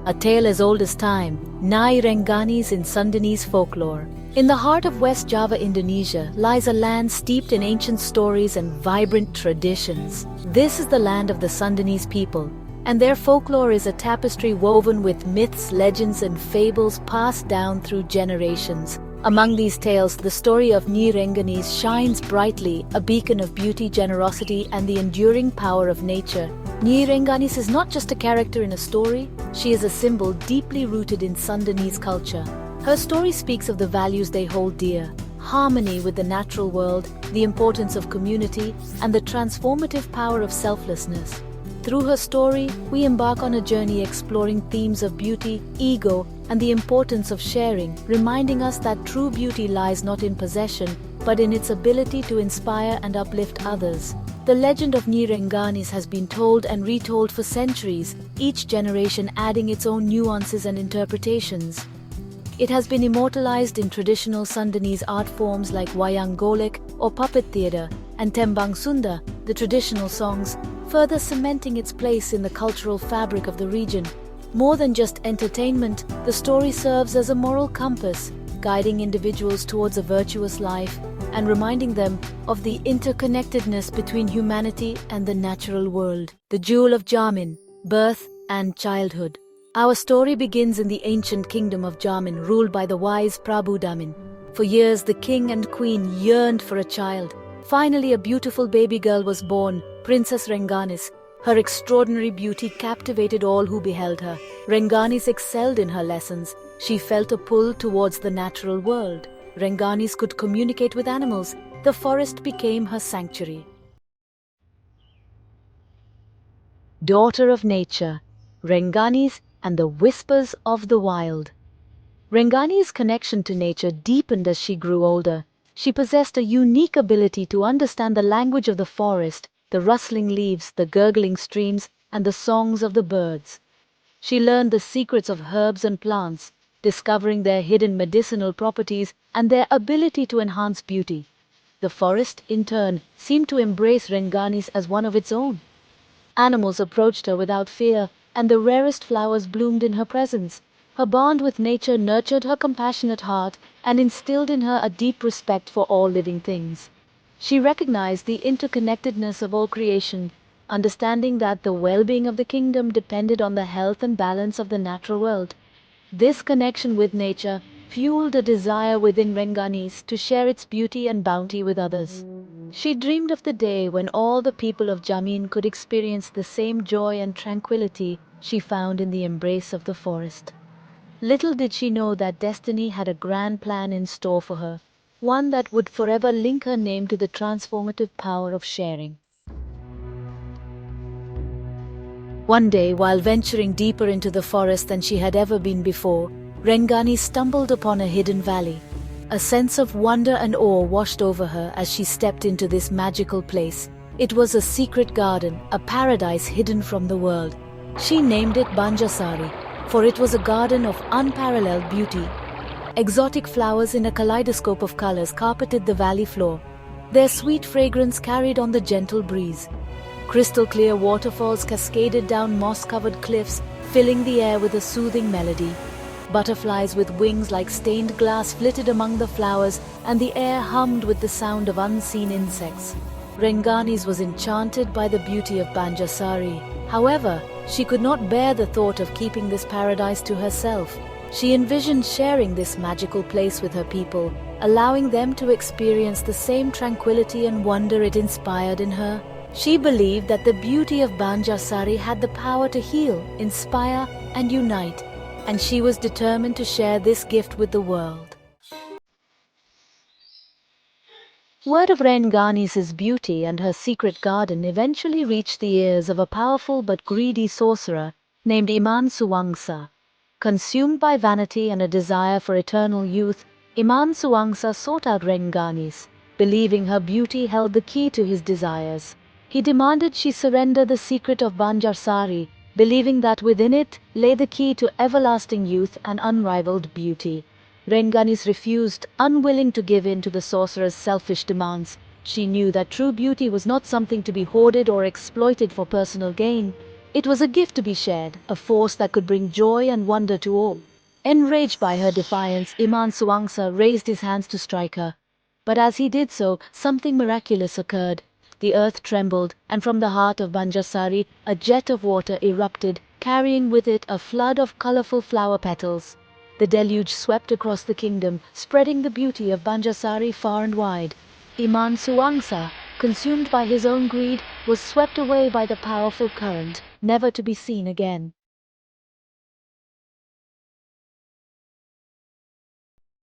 a tale as old as time, Nyi Rengganis in Sundanese folklore. In the heart of West Java, Indonesia, lies a land steeped in ancient stories and vibrant traditions. This is the land of the Sundanese people, and their folklore is a tapestry woven with myths, legends, and fables passed down through generations. Among these tales, the story of Nyi Rengganis shines brightly, a beacon of beauty, generosity, and the enduring power of nature. Nyi Rengganis is not just a character in a story, she is a symbol deeply rooted in Sundanese culture. Her story speaks of the values they hold dear: harmony with the natural world, the importance of community, and the transformative power of selflessness. Through her story, we embark on a journey exploring themes of beauty, ego, and the importance of sharing, reminding us that true beauty lies not in possession, but in its ability to inspire and uplift others. The legend of Nyi Rengganis has been told and retold for centuries, each generation adding its own nuances and interpretations. It has been immortalized in traditional Sundanese art forms like wayang golek or puppet theatre, and tembang Sunda, the traditional songs, further cementing its place in the cultural fabric of the region. More than just entertainment, the story serves as a moral compass, guiding individuals towards a virtuous life and reminding them of the interconnectedness between humanity and the natural world. The Jewel of Djamin, Birth and Childhood. Our story begins in the ancient kingdom of Djamin, ruled by the wise Prabu Djamin. For years, the king and queen yearned for a child. Finally, a beautiful baby girl was born, Princess Rengganis. Her extraordinary beauty captivated all who beheld her. Rengganis excelled in her lessons. She felt a pull towards the natural world. Rengganis could communicate with animals. The forest became her sanctuary. Daughter of nature, Rengganis and the whispers of the wild. Rengganis' connection to nature deepened as she grew older. She possessed a unique ability to understand the language of the forest, the rustling leaves, the gurgling streams, and the songs of the birds. She learned the secrets of herbs and plants, discovering their hidden medicinal properties and their ability to enhance beauty. The forest, in turn, seemed to embrace Rengganis as one of its own. Animals approached her without fear, and the rarest flowers bloomed in her presence. Her bond with nature nurtured her compassionate heart and instilled in her a deep respect for all living things. She recognized the interconnectedness of all creation, understanding that the well-being of the kingdom depended on the health and balance of the natural world. This connection with nature fueled a desire within Rengganis to share its beauty and bounty with others. She dreamed of the day when all the people of Djamin could experience the same joy and tranquility she found in the embrace of the forest. Little did she know that destiny had a grand plan in store for her, one that would forever link her name to the transformative power of sharing. One day, while venturing deeper into the forest than she had ever been before, Rengganis stumbled upon a hidden valley. A sense of wonder and awe washed over her as she stepped into this magical place. It was a secret garden, a paradise hidden from the world. She named it Banjarsari, for it was a garden of unparalleled beauty. Exotic flowers in a kaleidoscope of colors carpeted the valley floor. Their sweet fragrance carried on the gentle breeze. Crystal-clear waterfalls cascaded down moss-covered cliffs, filling the air with a soothing melody. Butterflies with wings like stained glass flitted among the flowers, and the air hummed with the sound of unseen insects. Rengganis was enchanted by the beauty of Banjarsari. However, she could not bear the thought of keeping this paradise to herself. She envisioned sharing this magical place with her people, allowing them to experience the same tranquility and wonder it inspired in her. She believed that the beauty of Banjarsari had the power to heal, inspire, and unite, and she was determined to share this gift with the world. Word of Rengganis' beauty and her secret garden eventually reached the ears of a powerful but greedy sorcerer named Immerse. Consumed by vanity and a desire for eternal youth, Immerse sought out Rengganis, believing her beauty held the key to his desires. He demanded she surrender the secret of Banjarsari, believing that within it lay the key to everlasting youth and unrivaled beauty. Rengganis refused, unwilling to give in to the sorcerer's selfish demands. She knew that true beauty was not something to be hoarded or exploited for personal gain. It was a gift to be shared, a force that could bring joy and wonder to all. Enraged by her defiance, Iman Suwangsa raised his hands to strike her. But as he did so, something miraculous occurred. The earth trembled, and from the heart of Banjarsari, a jet of water erupted, carrying with it a flood of colorful flower petals. The deluge swept across the kingdom, spreading the beauty of Banjarsari far and wide. Iman Suwangsa, consumed by his own greed, was swept away by the powerful current, never to be seen again.